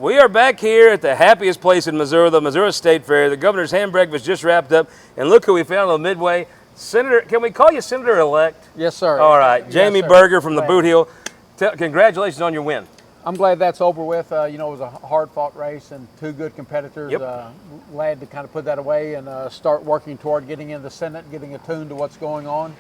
We are back here at the happiest place in Missouri, the Missouri State Fair. The governor's ham breakfast just wrapped up, and look who we found on Midway. Senator, can we call you Senator-elect? Yes, sir. All right, Jamie Yes, Berger from the Boot Hill. Congratulations on your win. I'm glad that's over with. You know, it was a hard-fought race and two good competitors. Yep. Glad to kind of put that away and start working toward getting in the Senate, getting attuned to what's going on.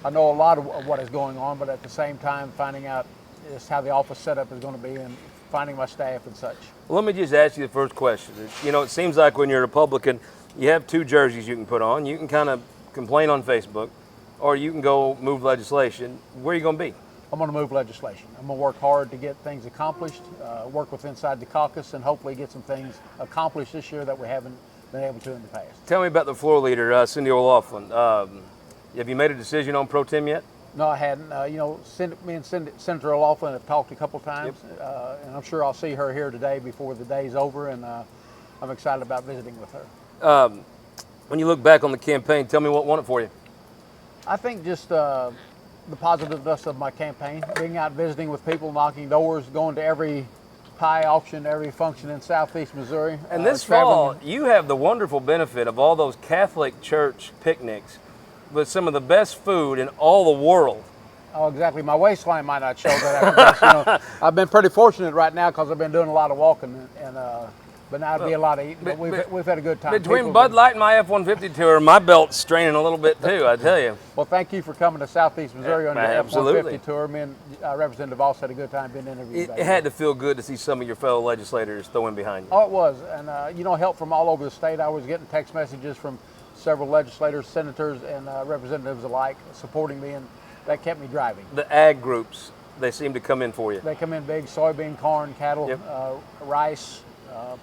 I know a lot of what is going on, but at the same time, finding out just how the office setup is going to be and finding my staff and such. Well, let me just ask you the first question. You know, it seems like when you're a Republican, you have two jerseys you can put on. You can kind of complain on Facebook, or you can go move legislation. Where are you going to be? I'm going to move legislation. I'm going to work hard to get things accomplished, work with inside the caucus, and hopefully get some things accomplished this year that we haven't been able to in the past. Tell me about the floor leader, Cindy O'Loughlin. Have you made a decision on pro tem yet? No, I hadn't. You know, me and Senator O'Loughlin have talked a couple times, and I'm sure I'll see her here today before the day's over, and I'm excited about visiting with her. When you look back on the campaign, tell me what won it for you. I think just the positiveness of my campaign, being out visiting with people, knocking doors, going to every pie auction, every function in Southeast Missouri. And this fall, you have the wonderful benefit of all those Catholic church picnics with some of the best food in all the world. Oh, exactly. My waistline might not show that. You know, I've been pretty fortunate right now because I've been doing a lot of walking, but now it'd be a lot of eating. But we've had a good time. Between Bud Light and my F-150 tour, my belt's straining a little bit too, I tell you. Well, thank you for coming to Southeast Missouri on your Absolutely. F-150 tour. Me and Representative Voss had a good time being interviewed. It had to feel good to see some of your fellow legislators throwing behind you. Oh, it was. And, you know, help from all over the state. I was getting text messages from several legislators, senators, and representatives alike supporting me, and that kept me driving. The ag groups, they seem to come in for you. They come in big: soybean, corn, cattle, rice,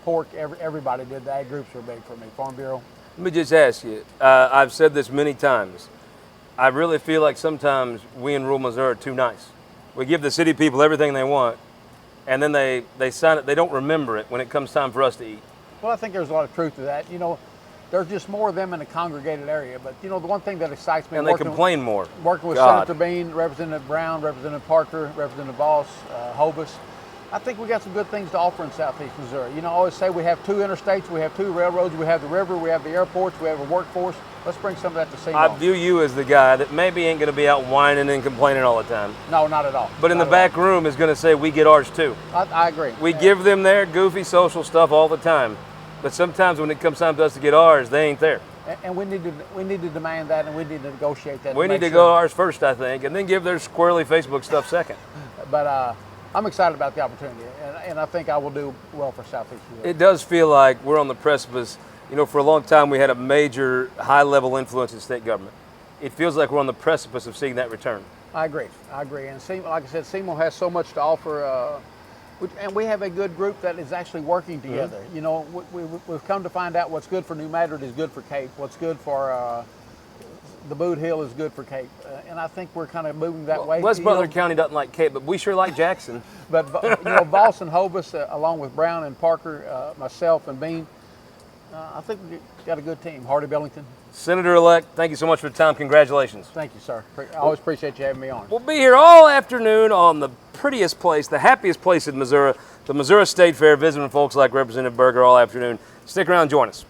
pork. Everybody did. The ag groups were big for me. Farm Bureau. Let me just ask you, I've said this many times, I really feel like sometimes we in rural Missouri are too nice. We give the city people everything they want, and then they sign it, they don't remember it when it comes time for us to eat. Well, I think there's a lot of truth to that. You know, there's just more of them in a congregated area. But, you know, the one thing that excites me... And they complain more. Working with Senator Bean, Representative Brown, Representative Parker, Representative Voss, Hobus, I think we got some good things to offer in Southeast Missouri. You know, I always say we have two interstates, we have two railroads, we have the river, we have the airports, we have a workforce. Let's bring some of that to Seymour. I view you as the guy that maybe ain't going to be out whining and complaining all the time. No, not at all. But in the back room is going to say, we get ours too. I agree. We give them their goofy social stuff all the time. But sometimes when it comes time for us to get ours, they ain't there. And we need to demand that, and we need to negotiate that. We need to go ours first, I think, and then give their squirrely Facebook stuff second. But I'm excited about the opportunity, and I think I will do well for Southeast Missouri. It does feel like we're on the precipice. You know, for a long time we had a major high-level influence in state government. It feels like we're on the precipice of seeing that return. I agree. And like I said, Seymour has so much to offer. And we have a good group that is actually working together. You know, we've come to find out what's good for New Madrid is good for Cape. What's good for the Boot Hill is good for Cape. And I think we're kind of moving that way. West Butler County doesn't like Cape, but we sure like Jackson. But you know, Voss and Hobus, along with Brown and Parker, myself and Bean, I think we got a good team. Hardy Billington. Senator-elect, thank you so much for the time. Congratulations. Thank you, sir. I always appreciate you having me on. We'll be here all afternoon on the prettiest place, the happiest place in Missouri, the Missouri State Fair, visiting folks like Representative Berger all afternoon. Stick around, join us.